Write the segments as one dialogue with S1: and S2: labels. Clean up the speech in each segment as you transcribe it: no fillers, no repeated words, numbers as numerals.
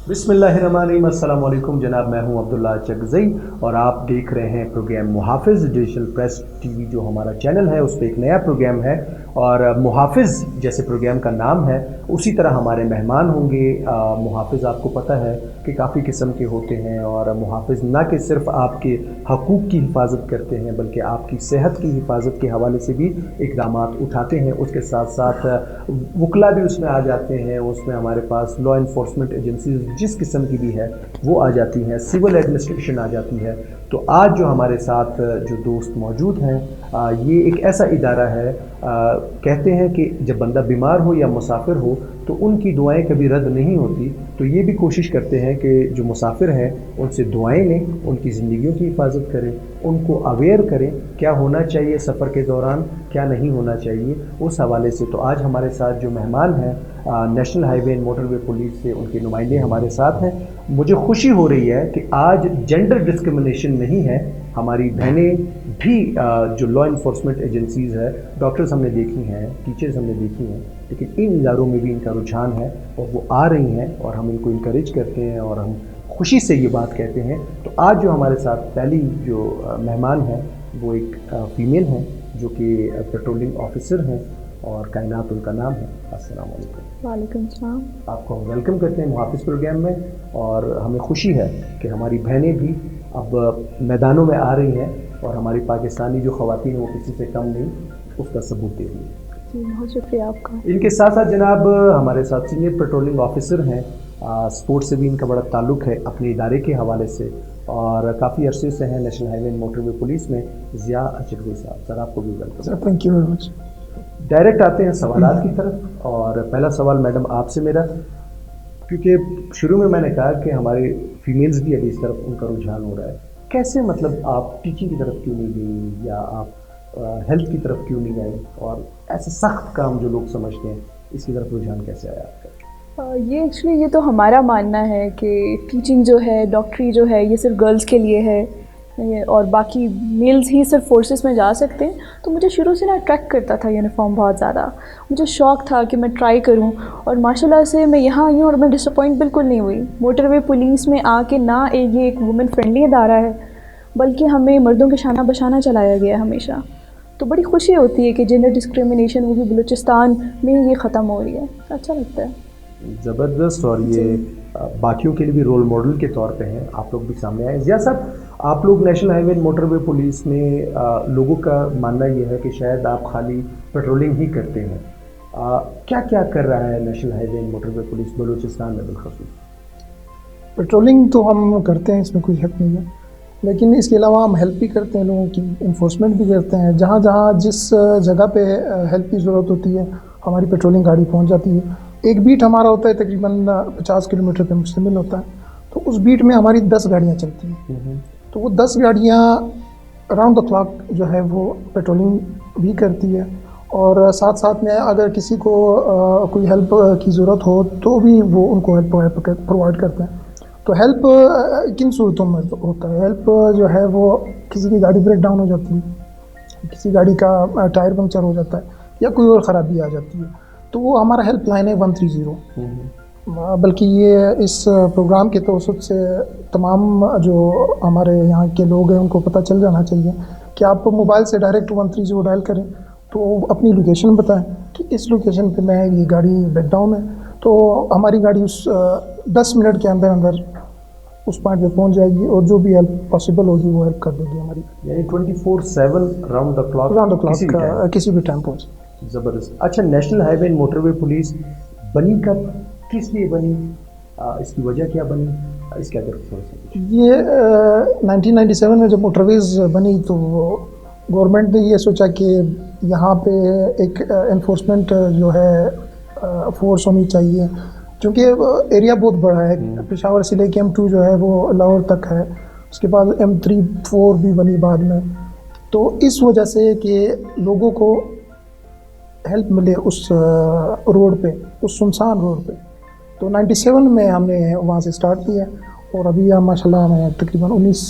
S1: बिस्मिल्लाहिर्रहमानिर्रहीम। अस्सलाम वालेकुम जनाब, मैं हूं अब्दुल्ला चकज़ई और आप देख रहे हैं प्रोग्राम मुहाफ़िज़ डिजिटल प्रेस टीवी जो हमारा चैनल है। उस पर एक नया प्रोग्राम है और मुहाफ़िज़ जैसे प्रोग्राम का नाम है उसी तरह हमारे मेहमान होंगे। मुहाफ़िज़ आपको पता है कि काफ़ी किस्म के होते हैं और मुहाफ़िज़ ना कि सिर्फ आपके हकूक़ की हिफाजत करते हैं बल्कि आपकी सेहत की हिफाजत के हवाले से भी इक़दामात उठाते हैं। उसके साथ साथ वकला भी उसमें आ जाते हैं। उसमें हमारे पास लॉ इन्फोर्समेंट एजेंसीज जिस किस्म की भी है वो आ जाती हैं, सिविल एडमिनिस्ट्रेशन आ जाती है। तो आज जो हमारे साथ जो दोस्त मौजूद हैं, ये एक ऐसा इदारा है, कहते हैं कि जब बंदा बीमार हो या मुसाफिर हो तो उनकी दुआएं कभी रद्द नहीं होती। तो ये भी कोशिश करते हैं कि जो मुसाफिर हैं उनसे दुआएं लें, उनकी ज़िंदगियों की हिफाजत करें, उनको अवेयर करें क्या होना चाहिए सफ़र के दौरान, क्या नहीं होना चाहिए, उस हवाले से। तो आज हमारे साथ जो मेहमान हैं national highway and motorway police से उनके नुमाइंदे हमारे साथ हैं। मुझे खुशी हो रही है कि आज जेंडर डिस्क्रिमिनेशन नहीं है। हमारी बहनें भी जो लॉ इन्फोर्समेंट एजेंसीज़ है, डॉक्टर्स हमने देखी हैं, टीचर्स हमने देखी हैं, लेकिन इन इदारों में भी इनका रुझान है और वो आ रही हैं और हम इनको इनकरेज करते हैं और हम खुशी से ये बात कहते हैं। तो आज जो हमारे साथ पहली जो मेहमान हैं वो एक फ़ीमेल हैं जो कि पेट्रोलिंग ऑफिसर हैं और कायनात उनका नाम है। अस्सलाम वालेकुम।
S2: वालेकुम सलाम।
S1: आपको हम वेलकम करते हैं मुहाफ़िज़ प्रोग्राम में और हमें खुशी है कि हमारी बहनें भी अब मैदानों में आ रही हैं और हमारी पाकिस्तानी जो ख़वातीन हैं वो किसी से कम नहीं, उसका सबूत दे रही है।
S2: जी बहुत शुक्रिया आपका।
S1: इनके साथ साथ जनाब हमारे साथ सीनियर पेट्रोलिंग ऑफिसर हैं, स्पोर्ट्स से भी इनका बड़ा ताल्लुक़ है अपने इदारे के हवाले से और काफ़ी अरसे से हैं national highway and motorway police में। ज़िया चकज़ई साहब, सर आपको भी welcome.
S3: Sir thank you very much.
S1: Direct आते हैं सवालात की तरफ और पहला सवाल मैडम आपसे मेरा, क्योंकि शुरू में मैंने कहा कि हमारे फीमेल्स भी अभी इस तरफ उनका रुझान हो रहा है। कैसे मतलब आप टीचिंग की तरफ क्यों नहीं गई या आप हेल्थ की तरफ क्यों नहीं गए और ऐसे सख्त काम जो लोग समझते हैं इसकी तरफ रुझान कैसे आया आपका?
S2: ये एक्चुअली ये तो हमारा मानना है कि टीचिंग जो है, डॉक्टरी जो है, ये सिर्फ गर्ल्स के लिए है और बाकी मेल्स ही सिर्फ फोर्सेस में जा सकते हैं। तो मुझे शुरू से ना अट्रैक्ट करता था यूनिफॉर्म बहुत ज़्यादा। मुझे शौक़ था कि मैं ट्राई करूं और माशाल्लाह से मैं यहाँ आई हूँ और मैं डिसअपॉइंट बिल्कुल नहीं हुई। मोटरवे पुलिस में आके ना ये एक वुमेन फ्रेंडली इदारा है बल्कि हमें मर्दों के शाना बशाना चलाया गया है हमेशा। तो बड़ी खुशी होती है कि जेंडर डिस्क्रिमिनेशन वो भी बलूचिस्तान में ये ख़त्म हो रही है, अच्छा लगता है।
S1: ज़बरदस्त। और ये बाकियों के लिए भी रोल मॉडल के तौर पे हैं, आप लोग भी सामने आए। ज़िया साहब, आप लोग national highway and motorway police में लोगों का मानना ये है कि शायद आप खाली पेट्रोलिंग ही करते हैं। क्या क्या कर रहा है national highway and motorway police Balochistan में बिलखसूस?
S3: पेट्रोलिंग तो हम करते हैं, इसमें कोई शक नहीं है, लेकिन इसके अलावा हम हेल्प भी करते हैं, लोगों की इन्फोर्समेंट भी करते हैं। जहाँ जहाँ जिस जगह पे हेल्प की ज़रूरत होती है हमारी पेट्रोलिंग गाड़ी पहुँच जाती है। एक बीट हमारा होता है तकरीबन 50 किलोमीटर पे मुश्तमिल होता है, तो उस बीट में हमारी 10 गाड़ियाँ चलती हैं। तो वो 10 गाड़ियाँ राउंड द क्लॉक जो है वो पेट्रोलिंग भी करती है और साथ साथ में अगर किसी को कोई हेल्प की ज़रूरत हो तो भी वो उनको हेल्प प्रोवाइड करते हैं। तो हेल्प किन सूरतों में होता है? हेल्प जो है वो किसी की गाड़ी ब्रेक डाउन हो जाती है, किसी गाड़ी का टायर पंक्चर हो जाता है या कोई और ख़राबी आ जाती है, तो वो हमारा हेल्प लाइन है 130। बल्कि ये इस प्रोग्राम के तवसत से तमाम जो हमारे यहाँ के लोग हैं उनको पता चल जाना चाहिए कि आप मोबाइल से डायरेक्ट 130 डायल करें तो अपनी लोकेशन बताएं कि इस लोकेशन पे मैं ये गाड़ी ब्रेक डाउन है, तो हमारी गाड़ी उस 10 मिनट के अंदर अंदर उस पॉइंट पे पहुंच जाएगी और जो भी हेल्प पॉसिबल होगी वो हेल्प कर देगी हमारी।
S1: यानी 24/7 राउंड द क्लॉक
S3: किसी भी टाइम पहुँच।
S1: ज़बरदस्त। अच्छा, national highway and motorway police बनी कब, किस लिए बनी, इसकी वजह क्या बनी, इसके अगर थोड़ा सा?
S3: ये 1997 में जब मोटरवेज बनी तो गवर्नमेंट ने ये सोचा कि यहाँ पे एक एनफोर्समेंट जो है फोर्स होनी चाहिए, क्योंकि एरिया बहुत बड़ा है। पेशावर से लेके M2 जो है वो लाहौर तक है, उसके बाद M3-4 भी बनी बाद में। तो इस वजह से कि लोगों को हेल्प मिले उस रोड पे, उस सुनसान रोड पे, तो 97 में हमने वहाँ से स्टार्ट किया और अभी हम माशाल्लाह हमें तकरीबन 19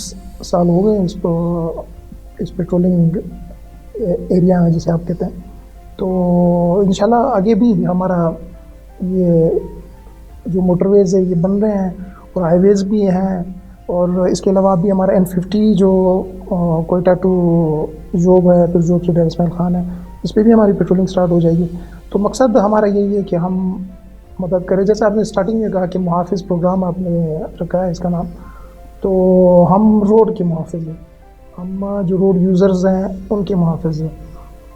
S3: साल हो गए इस पेट्रोलिंग एरिया में जिसे आप कहते हैं। तो इंशाल्लाह आगे भी हमारा ये جو موٹر ویز ہے یہ بن رہے ہیں اور ہائی ویز بھی ہیں، اور اس کے علاوہ بھی ہمارا N50 جو کوئٹہ ٹو جوب ہے، پھر جوب سے ڈیر اسماعیل خان ہے، اس پہ بھی ہماری پیٹرولنگ سٹارٹ ہو جائے گی. تو مقصد ہمارا یہی ہے کہ ہم مدد کریں. جیسے آپ نے اسٹارٹنگ میں کہا کہ محافظ پروگرام آپ نے رکھا ہے اس کا نام، تو ہم روڈ کے محافظ ہیں. ہم جو روڈ یوزرز ہیں ان کے محافظ ہیں،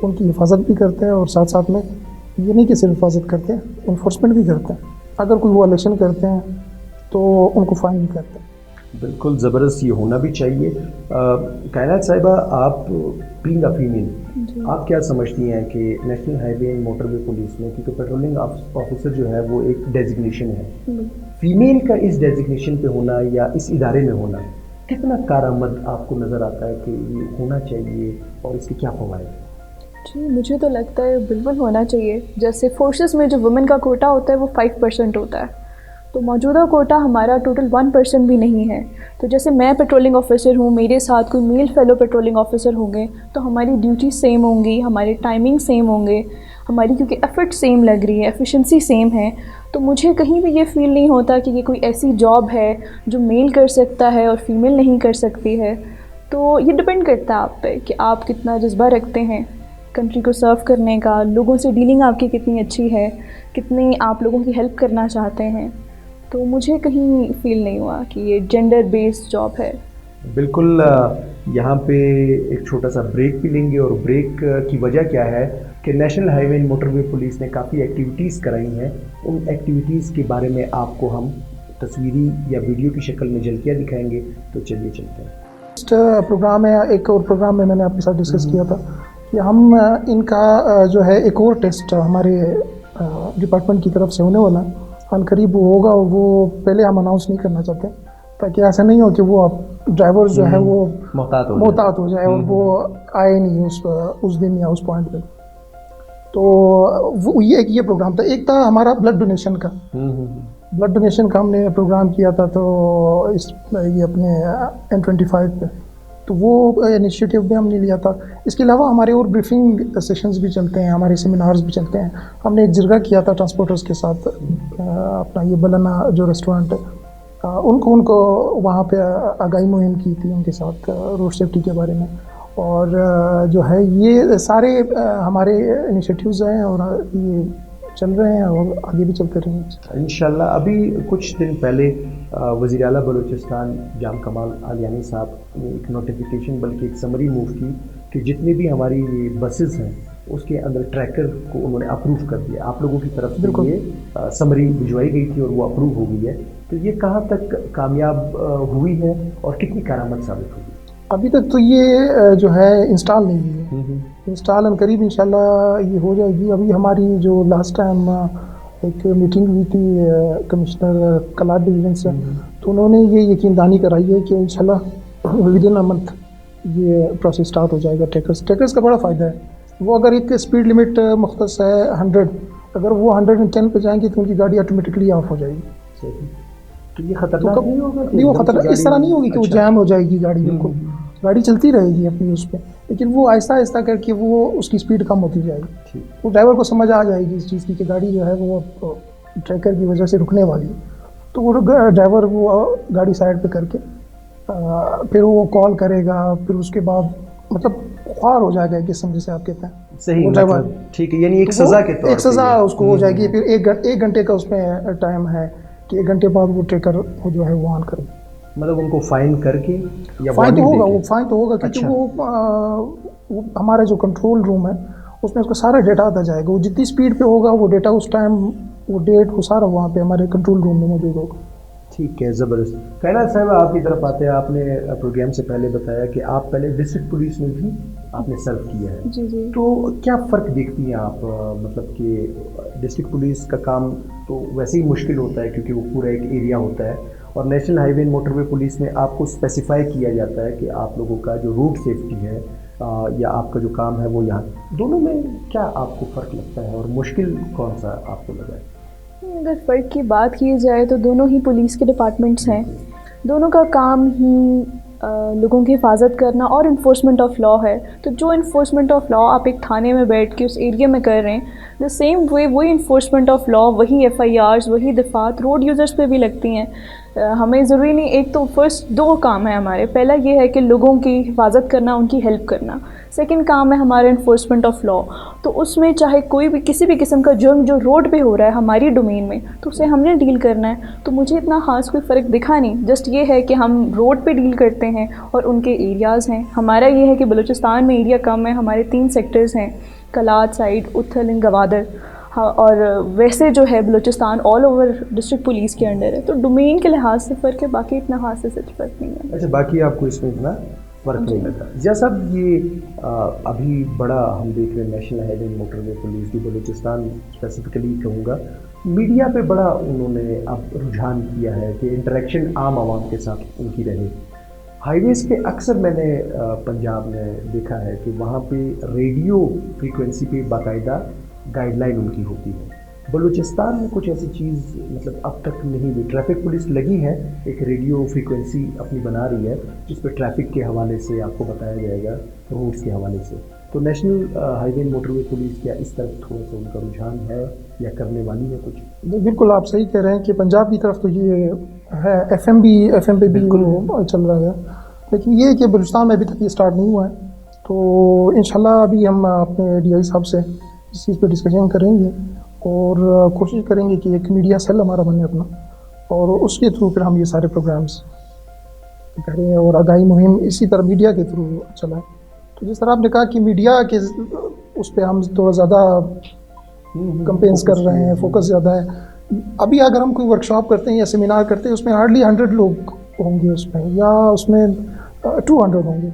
S3: ان کی حفاظت بھی کرتے ہیں، اور ساتھ ساتھ میں یہ نہیں کہ صرف حفاظت کرتے ہیں، انفورسمنٹ بھی کرتے ہیں. اگر کوئی وائلیشن کرتے ہیں تو ان کو فائن بھی کرتے ہیں.
S1: بالکل زبردست، یہ ہونا بھی چاہیے. کائنات صاحبہ، آپ بینگ اے فیمیل، آپ کیا سمجھتی ہیں کہ national high way and motor way police میں، کیونکہ پیٹرولنگ آفیسر جو ہے وہ ایک ڈیزگنیشن ہے، فیمیل کا اس ڈیزگنیشن پہ ہونا یا اس ادارے میں ہونا کتنا کارآمد آپ کو نظر آتا ہے کہ یہ ہونا چاہیے، اور اس کے کیا فوائد ہیں؟
S2: جی مجھے تو لگتا ہے بالکل ہونا چاہیے. جیسے فورسز میں جو وومن کا کوٹا ہوتا ہے وہ 5% ہوتا ہے، تو موجودہ کوٹا ہمارا ٹوٹل 1% بھی نہیں ہے. تو جیسے میں پیٹرولنگ آفیسر ہوں، میرے ساتھ کوئی میل فیلو پیٹرولنگ آفیسر ہوں گے تو ہماری ڈیوٹی سیم ہوں گی، ہمارے ٹائمنگ سیم ہوں گے، ہماری کیونکہ ایفرٹ سیم لگ رہی ہے، ایفیشنسی سیم ہے. تو مجھے کہیں بھی یہ فیل نہیں ہوتا کہ یہ کوئی ایسی جاب ہے جو میل کر سکتا ہے اور فیمیل نہیں کر سکتی ہے. تو یہ ڈپینڈ کرتا ہے آپ پہ کہ آپ کتنا جذبہ رکھتے ہیں کنٹری کو سرو کرنے کا، لوگوں سے ڈیلنگ آپ کی کتنی اچھی ہے، کتنی آپ لوگوں کی ہیلپ کرنا چاہتے ہیں. تو مجھے کہیں فیل نہیں ہوا کہ یہ جینڈر بیسڈ جاب ہے.
S1: بالکل. یہاں پہ ایک چھوٹا سا بریک بھی لیں گے، اور بریک کی وجہ کیا ہے کہ national high way and motor way police نے کافی ایکٹیویٹیز کرائی ہیں. ان ایکٹیویٹیز کے بارے میں آپ کو ہم تصویری یا ویڈیو کی شکل میں جھلکیاں دکھائیں گے. تو چلیے چلتے ہیں.
S3: نیکسٹ پروگرام ہے، ایک اور پروگرام میں نے آپ کے ساتھ ڈسکس کیا تھا کہ ہم ان کا جو ہے ایک اور ٹیسٹ ہمارے ڈپارٹمنٹ کی طرف سے ہونے والا ان قریب ہوگا، اور وہ پہلے ہم اناؤنس نہیں کرنا چاہتے تاکہ ایسا نہیں ہو کہ وہ ڈرائیور جو ہے وہ محتاط ہو جائے اور وہ آئے نہیں اس دن یا اس پوائنٹ پہ. تو وہ یہ پروگرام تھا. ایک تھا ہمارا بلڈ ڈونیشن کا. بلڈ ڈونیشن کا ہم نے پروگرام کیا تھا، تو یہ اپنے N25 پہ، تو وہ انیشیٹو بھی ہم نے لیا تھا. اس کے علاوہ ہمارے اور بریفنگ سیشنز بھی چلتے ہیں، ہمارے سیمینارز بھی چلتے ہیں. ہم نے ایک جرگہ کیا تھا ٹرانسپورٹرز کے ساتھ، اپنا یہ بلنا جو ریسٹورینٹ ہے ان کو وہاں پہ آگاہی مہم کی تھی ان کے ساتھ روڈ سیفٹی کے بارے میں. اور جو ہے یہ سارے ہمارے انیشیٹیوز ہیں اور یہ چل رہے ہیں اور آگے بھی چلتے رہیں گے
S1: انشاءاللہ. ابھی کچھ دن پہلے وزیر اعلیٰ بلوچستان جام کمال عالیانی صاحب نے ایک نوٹیفیکیشن بلکہ ایک سمری موو کی کہ جتنی بھی ہماری یہ بسز ہیں اس کے اندر ٹریکر کو انہوں نے اپروو کر دیا. آپ لوگوں کی طرف سے یہ سمری بھجوائی گئی تھی اور وہ اپروو ہو گئی ہے. تو یہ کہاں تک کامیاب ہوئی ہے اور کتنی کارآمد ثابت ہوئی؟
S3: ابھی تک تو یہ جو ہے انسٹال نہیں ہوئی ہے. انسٹال ان قریب انشاءاللہ یہ ہو جائے گی. ابھی ہماری جو لاسٹ ٹائم ایک میٹنگ ہوئی تھی کمشنر کلاٹ ڈویژن سے، تو انہوں نے یہ یقین دہانی کرائی ہے کہ انشاءاللہ ود ان اے منتھ یہ پروسیس اسٹارٹ ہو جائے گا. ٹریکرز کا بڑا فائدہ ہے. وہ اگر ایک اسپیڈ لمٹ مختص ہے 100، اگر وہ 110 پہ جائیں گے تو ان کی گاڑی آٹومیٹکلی آف ہو جائے گی.
S1: تو یہ خطرناک نہیں ہوگا؟
S3: نہیں، وہ خطرناک اس طرح نہیں ہوگی کہ وہ جام ہو جائے گی گاڑی. بالکل گاڑی چلتی رہے گی اپنی اس پہ، لیکن وہ آہستہ آہستہ کر کے وہ اس کی اسپیڈ کم ہوتی جائے گی. وہ ڈرائیور کو سمجھ آ جائے گی اس چیز کی کہ گاڑی جو ہے وہ ٹریکر کی وجہ سے رکنے والی ہے. تو وہ ڈرائیور وہ گاڑی سائڈ پہ کر کے پھر وہ کال کرے گا. پھر اس کے بعد مطلب خوار ہو جائے گا ایک قسم جیسے آپ کہتے ہیں.
S1: صحیح ڈرائیور ٹھیک ہے، یعنی ایک سزا کے طور
S3: ایک سزا اس کو ہو جائے گی. پھر ایک گھنٹے کا اس میں ٹائم ہے کہ 1 گھنٹے بعد وہ ٹریکر جو ہے وہ آن کرے.
S1: مطلب ان کو فائن کر کے یا
S3: فائن تو ہوگا، وہ فائن تو ہوگا کیونکہ وہ ہمارا جو کنٹرول روم ہے اس میں اس کا سارا ڈیٹا آتا جائے گا. وہ جتنی اسپیڈ پہ ہوگا وہ ڈیٹا اس ٹائم وہ ڈیٹ وہ سارا وہاں پہ ہمارے کنٹرول روم میں موجود ہوگا.
S1: ٹھیک ہے، زبردست. کائنات صاحب آپ کی طرف آتے ہیں. آپ نے پروگرام سے پہلے بتایا کہ آپ پہلے ڈسٹرکٹ پولیس میں بھی آپ نے سرو کیا ہے.
S2: جی جی.
S1: تو کیا فرق دیکھتی ہیں آپ؟ مطلب کہ ڈسٹرکٹ پولیس کا کام تو ویسے ہی مشکل ہوتا ہے کیونکہ وہ پورا ایک ایریا ہوتا ہے، اور national high way and motor way police میں آپ کو اسپیسیفائی کیا جاتا ہے کہ آپ لوگوں کا جو روڈ سیفٹی ہے یا آپ کا جو کام ہے وہ یہاں. دونوں میں کیا آپ کو فرق لگتا ہے اور مشکل کون سا آپ کو لگا ہے؟
S2: اگر فرق کی بات کی جائے تو دونوں ہی پولیس کے ڈپارٹمنٹس ہیں. دونوں کا کام ہی लोगों की हिफाजत करना और इन्फोर्समेंट ऑफ लॉ है, तो जो इन्फोर्समेंट ऑफ लॉ आप एक थाने में बैठ के उस एरिया में कर रहे हैं, द सेम वे वही इन्फोर्समेंट ऑफ लॉ, वही FIRs, वही दफात रोड यूज़र्स पे भी लगती हैं. हमें ज़रूरी नहीं, एक तो फर्स्ट 2 काम है हमारे. पहला ये है कि लोगों की हिफाजत करना, उनकी हेल्प करना. सेकंड काम है हमारा इन्फोर्समेंट ऑफ लॉ. तो उसमें चाहे कोई भी किसी भी किस्म का जुर्म जो रोड पे हो रहा है हमारी डोमेन में, तो उसे हमने डील करना है. तो मुझे इतना ख़ास कोई फ़र्क दिखा नहीं. जस्ट ये है कि हम रोड पे डील करते हैं और उनके एरियाज़ हैं. हमारा ये है कि बलूचिस्तान में एरिया कम है, हमारे 3 सेक्टर्स हैं, कलात साइड, उथल एंड गवादर. हाँ, और वैसे जो है Balochistan all over district police के अंडर है. तो डोमेन के लिहाज से फ़र्क है, बाकी इतना खास से सच फ़र्क नहीं है.
S1: अच्छा, बाकी आपको इसमें इतना फ़र्क नहीं लगा. जैसा ये अभी बड़ा हम देख रहे हैं नेशनल हाईवे मोटरवे पुलिस की, बलूचिस्तान स्पेसिफिकली कहूँगा, मीडिया पे बड़ा उन्होंने अब रुझान किया है कि इंटरेक्शन आम आवाम के साथ उनकी रहे. हाईवेज़ पे अक्सर मैंने पंजाब में देखा है कि वहाँ पे रेडियो फ्रीक्वेंसी पे बाकायदा गाइडलाइन उनकी होती है. बलूचिस्तान में कुछ ऐसी चीज़ मतलब अब तक नहीं हुई. ट्रैफिक पुलिस लगी है, एक रेडियो फ्रीक्वेंसी अपनी बना रही है जिस पर ट्रैफिक के हवाले से आपको बताया जाएगा, रूट्स के हवाले से. तो नेशनल हाईवे मोटरवे पुलिस क्या इस तरफ थोड़ा सा उनका रुझान है या करने वाली है कुछ?
S3: बिल्कुल आप सही कह रहे हैं कि पंजाब की तरफ तो ये है, FM पे भी वो चल रहा है. लेकिन ये कि बलूचिस्तान में अभी तक ये स्टार्ट नहीं हुआ है. तो इंशाल्लाह अभी हम अपने DI साहब से इस चीज़ पे डिस्कशन करेंगे और कोशिश करेंगे कि एक मीडिया सेल हमारा बने अपना, और उसके थ्रू फिर हम ये सारे प्रोग्राम्स करें और आगाही मुहिम इसी तरह मीडिया के थ्रू चलाएं. तो जिस तरह आपने कहा कि मीडिया के उस पर हम थोड़ा ज़्यादा कंपेन्स कर रहे हैं, फोकस ज़्यादा है. अभी अगर हम कोई वर्कशॉप करते हैं या सेमिनार करते हैं, उसमें हार्डली 100 लोग होंगे उसमें, या उसमें 200 होंगे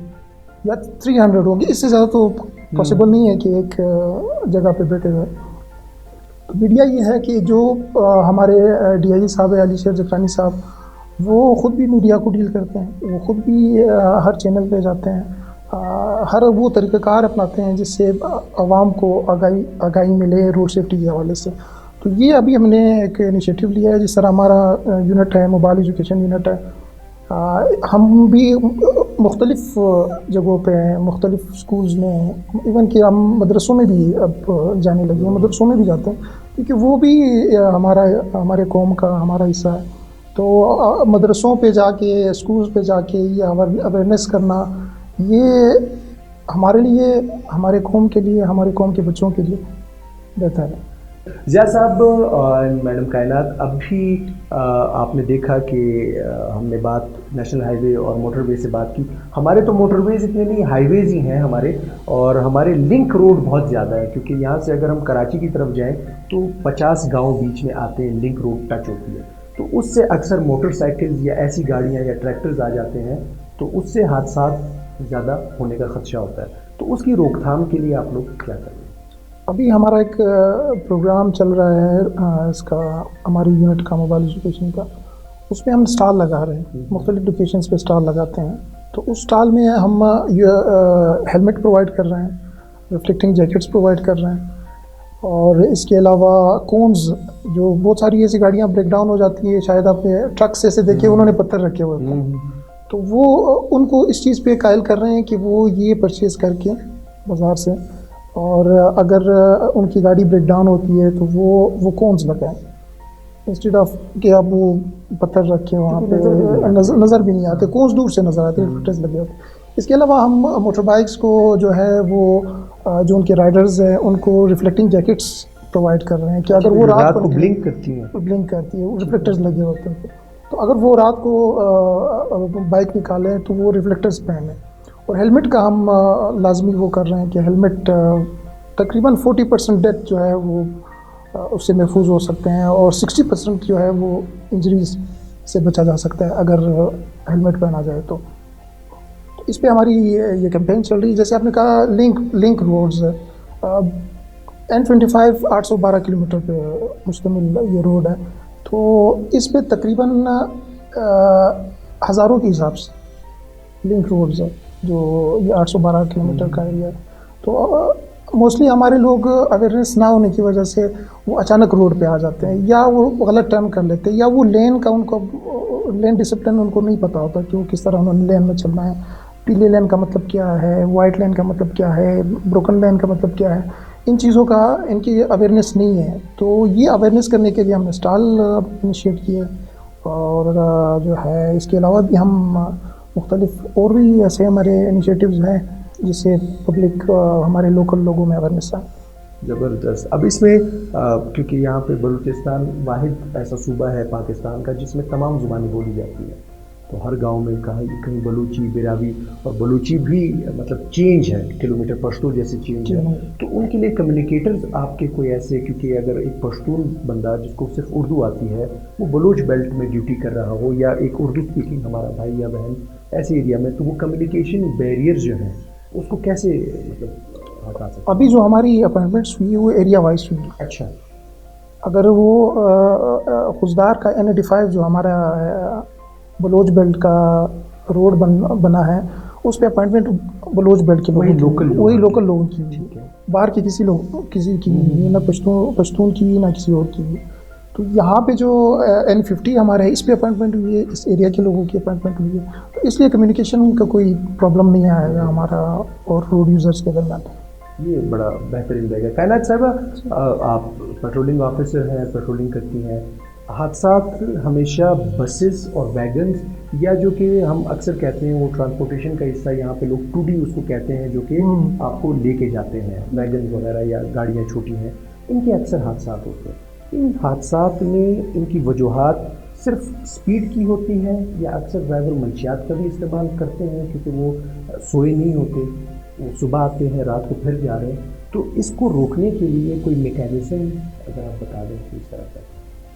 S3: या 300 होंगे. इससे ज़्यादा तो पॉसिबल नहीं है कि एक जगह पे बैठे हुए. तो मीडिया ये है कि जो हमारे DI साहब अली शेर जफरानी साहब, वो ख़ुद भी मीडिया को डील करते हैं. वो ख़ुद भी हर चैनल पे जाते हैं, हर वो तरीक़ाकार अपनाते हैं जिससे आवाम को आगाही मिले रोड सेफ्टी के हवाले से. तो ये अभी हमने एक इनिशिएटिव लिया है. जिस तरह हमारा यूनिट है, मोबाइल एजुकेशन यूनिट है, हम भी मुख्तलिफ़ जगहों पे हैं, मुख्तलिफ़ स्कूल्स में हैं. इवन कि हम मदरसों में भी अब जाने लगे हैं, मदरसों में भी जाते हैं, क्योंकि वो भी हमारे कौम का हमारा हिस्सा है. तो मदरसों पे जाके, स्कूल्स पे जाके ये अवेयरनेस करना, ये हमारे लिए, हमारे कौम के लिए, हमारे कौम के बच्चों के लिए बेहतर है.
S1: ज़िया साहब और मैडम कायनात, अभी आपने देखा कि हमने बात नेशनल हाईवे और मोटरवे से बात की. हमारे तो मोटरवेज़ इतने नहीं, हाईवेज़ ही हैं हमारे, और हमारे लिंक रोड बहुत ज़्यादा है. क्योंकि यहाँ से अगर हम कराची की तरफ जाएं तो 50 गांव बीच में आते हैं, लिंक रोड टच होती है. तो उससे अक्सर मोटरसाइकिल्स या ऐसी गाड़ियाँ या ट्रैक्टर्स आ जाते हैं, तो उससे हादसात ज़्यादा होने का ख़दशा होता है. तो उसकी रोकथाम के लिए आप लोग क्या करें?
S3: अभी हमारा एक प्रोग्राम चल रहा है इसका, हमारी यूनिट का, मोबाइल एजुकेशन का. उसमें हम स्टॉल लगा रहे हैं, मुख्तलिफ लोकेशंस पे स्टॉल लगाते हैं. तो उस स्टॉल में हम हेलमेट प्रोवाइड कर रहे हैं, रिफ्लेक्टिंग जैकेट्स प्रोवाइड कर रहे हैं, और इसके अलावा कोन्स, जो बहुत सारी ऐसी गाड़ियाँ ब्रेक डाउन हो जाती है, शायद आपने ट्रक से देखे उन्होंने पत्थर रखे हुए हैं, तो वो उनको इस चीज़ पे कायल कर रहे हैं कि वो ये परचेज़ करके बाज़ार से, और अगर उनकी गाड़ी ब्रेक डाउन होती है तो वो कोन्स लगाएं, इंस्टेड ऑफ कि आप वो पत्थर रखें वहाँ पे, नज़र भी नहीं आते, कोन्स दूर से नज़र आते, रिफ्लेक्टर्स लगे होते. इसके अलावा हम मोटर बाइक्स को जो है वो जो उनके राइडर्स हैं उनको रिफ्लेक्टिंग जैकेट्स प्रोवाइड कर रहे हैं कि अगर वो रात को ब्लिंक करती है, रिफ्लेक्टर्स लगे होते हैं, तो अगर वो रात को बाइक निकालें तो वो रिफ्लेक्टर्स पहने. और हेलमेट का हम लाजमी वो कर रहे हैं कि हेलमेट तकरीबन 40% डेथ जो है वो उससे महफूज हो सकते हैं, और 60% जो है वो इंजरीज से बचा जा सकता है अगर हेलमेट पहना जाए. तो इस पे हमारी ये कैंपेन चल रही है. जैसे आपने कहा लिंक रोड्स, N25 812 किलोमीटर पे मुश्तमिल ये रोड है. तो इस पे तकरीबन हज़ारों के हिसाब से लिंक रोड्स है, जो ये 812 किलोमीटर का एरिया है. तो मोस्टली हमारे लोग अवेयरनेस ना होने की वजह से वो अचानक रोड पे आ जाते हैं, या वो गलत टर्न कर लेते हैं, या वो लेन का उनको लेन डिसिप्लिन उनको नहीं पता होता कि वो किस तरह उन्होंने लेन में चलना है, पीले लेन का मतलब क्या है, वाइट लेन का मतलब क्या है, ब्रोकन लेन का मतलब क्या है, इन चीज़ों का इनकी अवेयरनेस नहीं है। तो ये अवेयरनेस करने के लिए हमने स्टॉल इनिशिएट किए, और जो है इसके अलावा भी हम मुख्तलिफ और भी ऐसे हमारे इनिशिएटिव्स हैं जिससे पब्लिक हमारे लोकल लोगों में अवेयरनेस आए।
S1: ज़बरदस्त। अब इसमें क्योंकि यहाँ पे बलूचिस्तान वाहिद ऐसा सूबा है पाकिस्तान का जिसमें तमाम ज़ुबानें बोली जाती हैं, तो हर गांव में कहीं बलूची, बेरावी, और बलूची भी मतलब चेंज है, किलोमीटर पश्तो जैसे चेंज है। तो उनके लिए कम्युनिकेटर्स आपके कोई ऐसे, क्योंकि अगर एक पश्तून बंदा जिसको सिर्फ उर्दू आती है वो बलूच बेल्ट में ड्यूटी कर रहा हो, या एक उर्दू स्पीकिंग हमारा भाई या बहन ऐसे एरिया में, तो वो कम्युनिकेशन बैरियर जो है उसको कैसे मतलब हटा सकते?
S3: अभी जो हमारी अपॉइंटमेंट्स हुई वो एरिया वाइज हुई।
S1: अच्छा।
S3: अगर वो खुजदार का N85 जो हमारा बलोच बेल्ट का रोड बना है, उस पे अपॉइंटमेंट बलोच बेल्ट के
S1: वही
S3: लोकल लोगों की हुई है, बाहर के किसी की नहीं, ना पश्तून की ना किसी और की। तो यहाँ पे जो N50 हमारा है, इस पे अपॉइंटमेंट हुई है, इस एरिया के लोगों की अपॉइंटमेंट हुई है, तो इसलिए कम्युनिकेशन का कोई प्रॉब्लम नहीं आएगा हमारा और रोड यूज़र्स के दरमियान।
S1: ये बड़ा बेहतरीन रहेगा। कायनात साहिबा, आप पेट्रोलिंग ऑफिसर हैं, पेट्रोलिंग करती हैं, हादसात हमेशा बसेस और वैगन्स, या जो कि हम अक्सर कहते हैं वो ट्रांसपोर्टेशन का हिस्सा, यहाँ पे लोग 2D उसको कहते हैं, जो कि आपको लेके जाते हैं, वैगन वगैरह या गाड़ियाँ छोटी हैं, इनके अक्सर हादसात होते हैं। इन हादसात में इनकी वजूहात सिर्फ स्पीड की होती है, या अक्सर ड्राइवर मंशियात का भी इस्तेमाल करते हैं, क्योंकि वो सोए नहीं होते, वो सुबह आते हैं रात को फिर जा रहे हैं। तो इसको रोकने के लिए कोई मैकेनिज़्म अगर आप बता दें किस तरह का?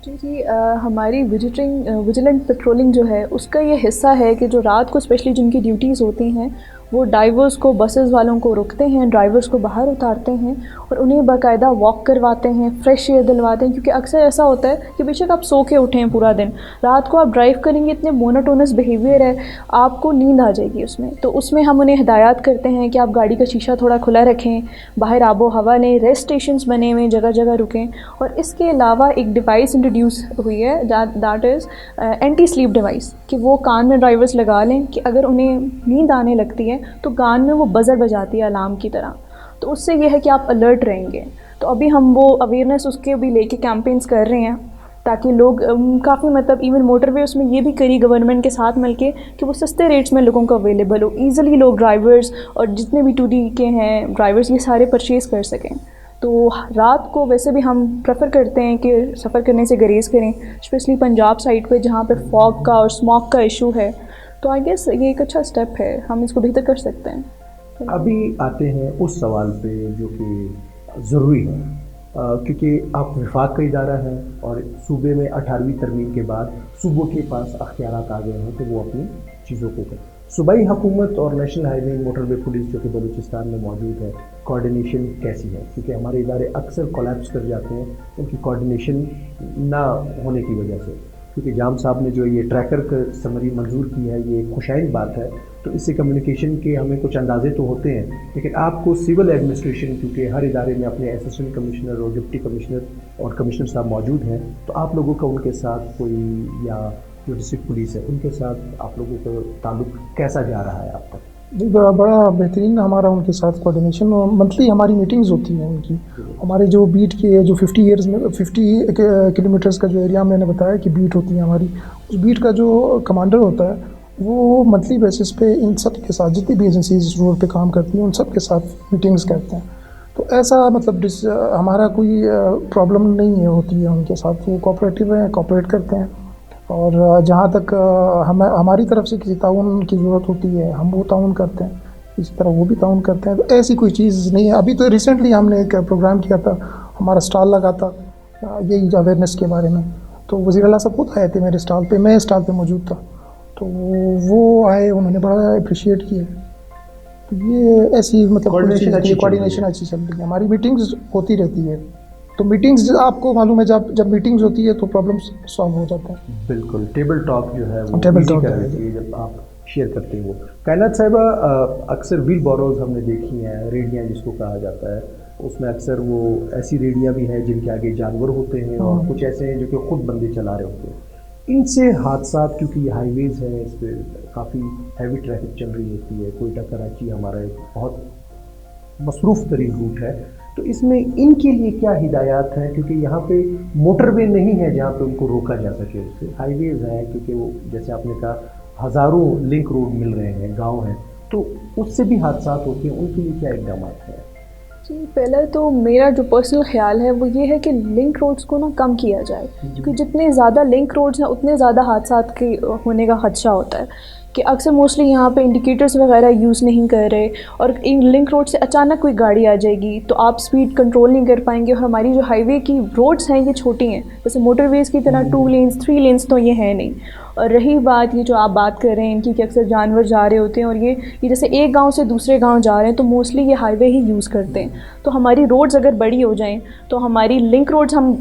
S2: जी, हमारी विजिलेंट पेट्रोलिंग जो है उसका ये हिस्सा है कि जो रात को स्पेशली जिनकी ड्यूटीज़ होती हैं वो ड्राइवर्स को, बसेस वालों को रुकते हैं, ड्राइवर्स को बाहर उतारते हैं और उन्हें बाकायदा वॉक करवाते हैं, फ्रेश एयर दिलवाते हैं। क्योंकि अक्सर ऐसा होता है कि बेशक आप सो के उठें पूरा दिन, रात को आप ड्राइव करेंगे, इतने मोनोटोनस बिहेवियर है, आपको नींद आ जाएगी उसमें। तो उसमें हम उन्हें हिदायत करते हैं कि आप गाड़ी का शीशा थोड़ा खुला रखें, बाहर आबो हवा लें, रेस्ट स्टेशंस बने हुए जगह जगह रुकें। और इसके अलावा एक डिवाइस इंट्रोड्यूस हुई है, that is anti sleep device, कि वो कान में ड्राइवर्स लगा लें कि अगर उन्हें नींद आने लगती है तो कान में वो बज़र बजाती है अलार्म की तरह, तो उससे ये है कि आप अलर्ट रहेंगे। तो अभी हम वो अवेयरनेस उसके भी लेके कैंपेन्स कर रहे हैं, ताकि लोग काफ़ी मतलब इवन मोटरवे उसमें ये भी करी गवर्नमेंट के साथ मिलके कि वो सस्ते रेट्स में लोगों को अवेलेबल हो, ईज़िली लोग ड्राइवर्स और जितने भी 2D के हैं ड्राइवर्स ये सारे परचेज़ कर सकें। तो रात को वैसे भी हम प्रेफर करते हैं कि सफ़र करने से गुरेज़ करें, स्पेशली पंजाब साइड पे जहाँ पे फॉग का और स्मॉग का इशू है। तो आई गेस ये एक अच्छा स्टेप है, हम इसको बेहतर कर सकते हैं।
S1: अभी आते हैं उस सवाल पे जो कि ज़रूरी है, क्योंकि आप वफाक का इदारा है और सूबे में 18वीं तरमीम के बाद सूबों के पास अख्तियारात आ गए हैं कि वो अपनी चीज़ों को करें। सूबाई हुकूमत और नेशनल हाईवे मोटरवे पुलिस जो कि बलूचिस्तान में मौजूद है, कोऑर्डिनेशन कैसी है? क्योंकि हमारे इदारे अक्सर कोलैप्स कर जाते हैं उनकी कोऑर्डिनेशन ना होने की वजह से। क्योंकि जाम साहब ने जो ये ट्रैकर का समरी मंजूर की है, ये खुशाइन बात है, तो इससे कम्युनिकेशन के हमें कुछ अंदाजे तो होते हैं, लेकिन आपको सिविल एडमिनिस्ट्रेशन, क्योंकि हर इदारे में अपने असिस्टेंट कमिश्नर और डिप्टी कमिश्नर और कमिश्नर साहब मौजूद हैं, तो आप लोगों का उनके साथ कोई, या जो डिस्ट्रिक्ट पुलिस है उनके साथ आप लोगों का ताल्लुक कैसा जा रहा है आप तक?
S3: जी, बड़ा बेहतरीन हमारा उनके साथ कोऑर्डिनेशन, मंथली हमारी मीटिंग्स होती हैं उनकी। हमारे जो बीट के जो 50 किलोमीटर्स का जो एरिया मैंने बताया कि बीट होती है हमारी, उस बीट का जो कमांडर होता है वो मंथली बेसिस पे इन सब के साथ, जितनी भी एजेंसीज इस रोड पे काम करती हैं उन सब के साथ मीटिंग्स करते हैं। तो ऐसा मतलब हमारा कोई प्रॉब्लम नहीं है होती है उनके साथ, वो कोऑपरेटिव हैं, कोऑपरेट करते हैं। और जहाँ तक हमारी तरफ से किसी ताउन की ज़रूरत होती है हम वो ताउन करते हैं, इसी तरह वो भी ताउन करते हैं। तो ऐसी कोई चीज़ नहीं है। अभी तो रिसेंटली हमने एक प्रोग्राम किया था, हमारा स्टॉल लगा था यही अवेयरनेस के बारे में, तो वज़ीर आला साहब खुद आए थे मेरे स्टॉल पे, मैं स्टॉल पे मौजूद था, तो वो आए, उन्होंने बड़ा अप्रिशिएट किया। तो ये ऐसी मतलब कोऑर्डिनेशन अच्छी चल रही है, हमारी मीटिंग्स होती रहती है। तो मीटिंग्स आपको मालूम है जब मीटिंग्स होती है तो प्रॉब्लम्स सॉल्व हो जाते हैं।
S1: बिल्कुल, टेबल टॉक जो है वो
S3: टेबल
S1: इजी
S3: टॉक
S1: कर देती है जब आप शेयर करते हैं। वो कायनात साहिबा, अक्सर व्हील बोरोज हमने देखी हैं, रेडियाँ जिसको कहा जाता है, उसमें अक्सर वो ऐसी रेडियाँ भी हैं जिनके आगे जानवर होते हैं और कुछ ऐसे हैं जो कि खुद बंदे चला रहे होते हैं। ان سے حادثات، کیونکہ یہ ہائی ویز ہیں، اس پہ کافی ہیوی ٹریفک چل رہی ہوتی ہے، کوئٹہ کراچی ہمارا ایک بہت مصروف ترین روٹ ہے، تو اس میں ان کے لیے کیا ہدایات ہیں؟ کیونکہ یہاں پہ موٹر وے نہیں ہے جہاں پہ ان کو روکا جا سکے، اس سے ہائی ویز ہیں، کیونکہ وہ جیسے آپ نے کہا ہزاروں لنک روڈ مل رہے ہیں، گاؤں ہیں، تو اس سے بھی حادثات ہوتے ہیں، ان کے لیے کیا اقدامات ہیں؟
S2: جی پہلے تو میرا جو پرسنل خیال ہے وہ یہ ہے کہ لنک روڈز کو نا کم کیا جائے، کیونکہ جتنے زیادہ لنک روڈز ہیں اتنے زیادہ حادثات کے ہونے کا خدشہ ہوتا ہے، کہ اکثر موسٹلی یہاں پہ انڈیکیٹرز وغیرہ یوز نہیں کر رہے، اور ان لنک روڈ سے اچانک کوئی گاڑی آ جائے گی تو آپ سپیڈ کنٹرول نہیں کر پائیں گے، اور ہماری جو ہائی وے کی روڈز ہیں یہ چھوٹی ہیں، جیسے موٹر ویز کی طرح 2 لینز 3 لینز تو یہ ہے نہیں۔ اور رہی بات یہ جو آپ بات کر رہے ہیں ان کی کہ اکثر جانور جا رہے ہوتے ہیں، اور یہ جیسے ایک گاؤں سے دوسرے گاؤں جا رہے ہیں تو موسٹلی یہ ہائی وے ہی یوز کرتے ہیں، تو ہماری روڈز اگر بڑی ہو جائیں تو ہماری لنک روڈز ہم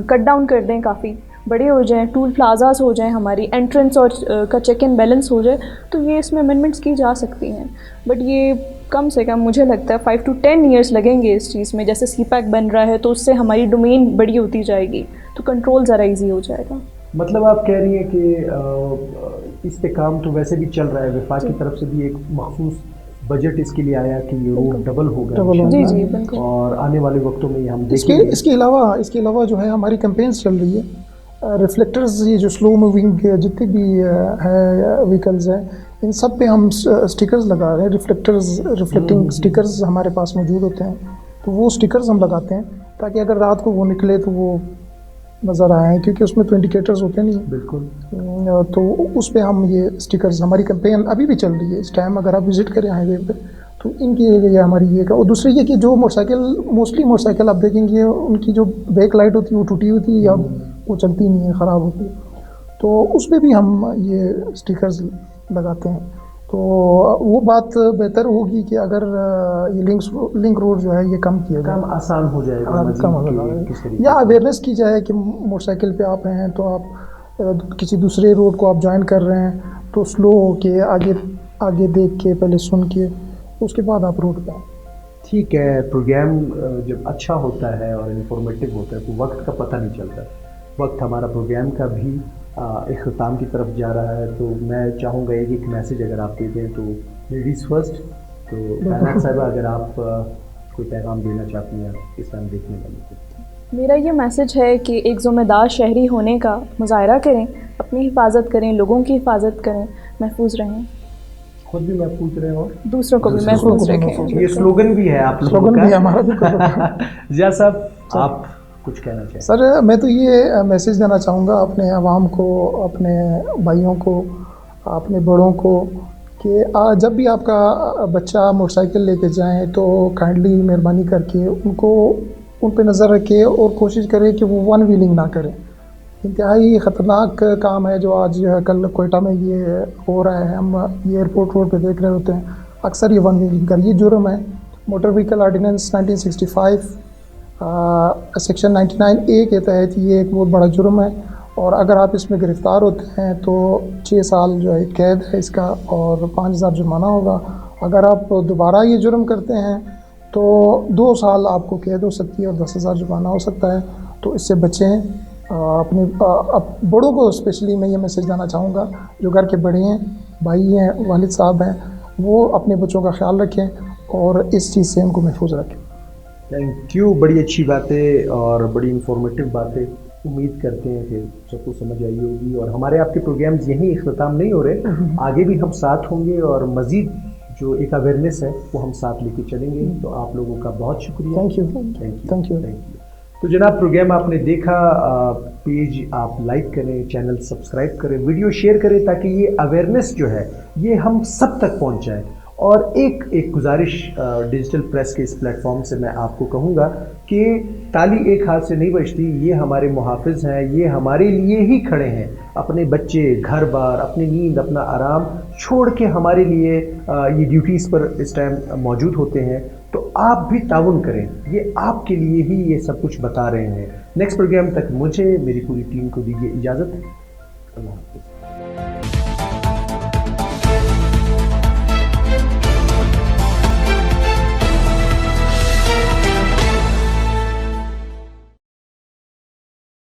S2: کٹ ڈاؤن کر دیں، کافی بڑے ہو جائیں، ٹول پلازاز ہو جائیں، ہماری انٹرنس اور کا چیک اینڈ بیلنس ہو جائے، تو یہ اس میں امینڈمنٹس کی جا سکتی ہیں، بٹ یہ کم سے کم مجھے لگتا ہے 5 to 10 ایئرس لگیں گے اس چیز میں۔ جیسے سی پیک بن رہا ہے تو اس سے ہماری ڈومین بڑی ہوتی جائے گی تو کنٹرول ذرا ایزی ہو جائے گا۔
S1: مطلب آپ کہہ رہی ہیں کہ اس پہ کام تو ویسے بھی چل رہا ہے، وفاق کی طرف سے بھی ایک مخصوص بجٹ اس کے لیے آیا کہ یہ روڈ ڈبل ہوگا،
S2: جی جی بالکل،
S1: اور آنے والے وقتوں میں یہ ہم دیکھیں گے۔
S3: اس کے علاوہ جو ہے ہماری کمپینز چل رہی ہے، ریفلیکٹرز، یہ جو سلو موونگ جتنے بھی ہے وہیکلز ہیں ان سب پہ ہم سٹیکرز لگا رہے ہیں، ریفلیکٹنگ سٹیکرز ہمارے پاس موجود ہوتے ہیں، تو وہ سٹیکرز ہم لگاتے ہیں تاکہ اگر رات کو وہ نکلے تو وہ نظر آئے، کیونکہ اس میں تو انڈیکیٹرز ہوتے نہیں۔
S1: بالکل،
S3: تو اس پہ ہم یہ سٹیکرز، ہماری کمپین ابھی بھی چل رہی ہے اس ٹائم، اگر آپ وزٹ کریں ہائی وے پہ تو ان کے لیے ہماری یہ، اور دوسری یہ کہ جو موسٹلی موٹر سائیکل آپ دیکھیں گے ان کی جو بیک لائٹ ہوتی ہے وہ ٹوٹی ہوتی ہے یا وہ چلتی نہیں ہے، خراب ہوتی ہے، تو اس پہ بھی ہم یہ سٹیکرز لگاتے ہیں، تو وہ بات بہتر ہوگی کہ اگر یہ لنک روڈ جو ہے یہ کم کیا جائے،
S1: کام آسان ہو جائے گا،
S3: کم ہو جائے، یا اویئرنیس کی جائے کہ موٹر سائیکل پہ آپ ہیں تو آپ کسی دوسرے روڈ کو آپ جوائن کر رہے ہیں تو سلو ہو کے آگے دیکھ کے پہلے سن کے اس کے بعد آپ روڈ پہ آئیں۔
S1: ٹھیک ہے، پروگرام جب اچھا ہوتا ہے اور انفارمیٹیو ہوتا ہے تو وقت کا پتہ نہیں چلتا، وقت ہمارا پروگرام کا بھی اختتام کی طرف جا رہا ہے، تو میں چاہوں گا ایک میسیج اگر آپ دے دیں تو لیڈیز فرسٹ، تو کائنات صاحبہ اگر آپ کوئی پیغام دینا چاہتی ہیں اس ٹائم دیکھنے والے کو۔
S2: میرا یہ میسیج ہے کہ ایک ذمہ دار شہری ہونے کا مظاہرہ کریں، اپنی حفاظت کریں، لوگوں کی حفاظت کریں، محفوظ رہیں،
S1: خود بھی محفوظ رہیں اور
S2: دوسروں کو بھی محفوظ رکھیں۔
S1: یہ سلوگن بھی ہے آپ لوگوں کا۔ ضیاء صاحب آپ کچھ کہنا چاہیں؟
S3: سر میں تو یہ میسیج دینا چاہوں گا اپنے عوام کو، اپنے بھائیوں کو، اپنے بڑوں کو، کہ جب بھی آپ کا بچہ موٹر سائیکل لے کے جائیں تو کائنڈلی مہربانی کر کے ان پہ نظر رکھے اور کوشش کرے کہ وہ ون ویلنگ نہ کرے، انتہائی خطرناک کام ہے جو آج کل کوئٹہ میں یہ ہو رہا ہے، ہم یہ ایئرپورٹ روڈ پہ دیکھ رہے ہوتے ہیں اکثر یہ ون ویلنگ کر، یہ جرم ہے، motor vehicle ordinance 1965 section 99A کے تحت یہ ایک بہت بڑا جرم ہے، اور اگر آپ اس میں گرفتار ہوتے ہیں تو 6 سال جو ہے قید ہے اس کا، اور 5000 جرمانہ ہوگا، اگر آپ دوبارہ یہ جرم کرتے ہیں تو 2 سال آپ کو قید ہو سکتی ہے اور 10,000 جرمانہ ہو سکتا ہے، تو اس سے بچیں۔ اپنے بڑوں کو اسپیشلی میں یہ میسیج دینا چاہوں گا، جو گھر کے بڑے ہیں، بھائی ہیں، والد صاحب ہیں، وہ اپنے بچوں کا خیال رکھیں اور اس چیز سے ان کو محفوظ رکھیں۔
S1: تھینک یو، بڑی اچھی باتیں اور بڑی انفارمیٹیو باتیں، امید کرتے ہیں کہ سب کو سمجھ آئی ہوگی، اور ہمارے آپ کے پروگرامز یہیں اختتام نہیں ہو رہے، آگے بھی ہم ساتھ ہوں گے اور مزید جو ایک اویئرنیس ہے وہ ہم ساتھ لے کے چلیں گے، تو آپ لوگوں کا بہت شکریہ۔
S3: Thank you.
S1: تو جناب پروگرام آپ نے دیکھا، پیج آپ لائک کریں، چینل سبسکرائب کریں، ویڈیو شیئر کریں تاکہ یہ اویئرنیس جو ہے یہ ہم سب تک پہنچائیں، اور ایک گزارش ڈیجیٹل پریس کے اس پلیٹ فارم سے میں آپ کو کہوں گا کہ تالی ایک ہاتھ سے نہیں بجتی، یہ ہمارے محافظ ہیں، یہ ہمارے لیے ہی کھڑے ہیں، اپنے بچے، گھر بار، اپنی نیند، اپنا آرام چھوڑ کے ہمارے لیے یہ ڈیوٹیز پر اس ٹائم موجود ہوتے ہیں، تو آپ بھی تعاون کریں، یہ آپ کے لیے ہی یہ سب کچھ بتا رہے ہیں۔ نیکسٹ پروگرام تک مجھے، میری پوری ٹیم کو دیجیے اجازت، اللہ حافظ۔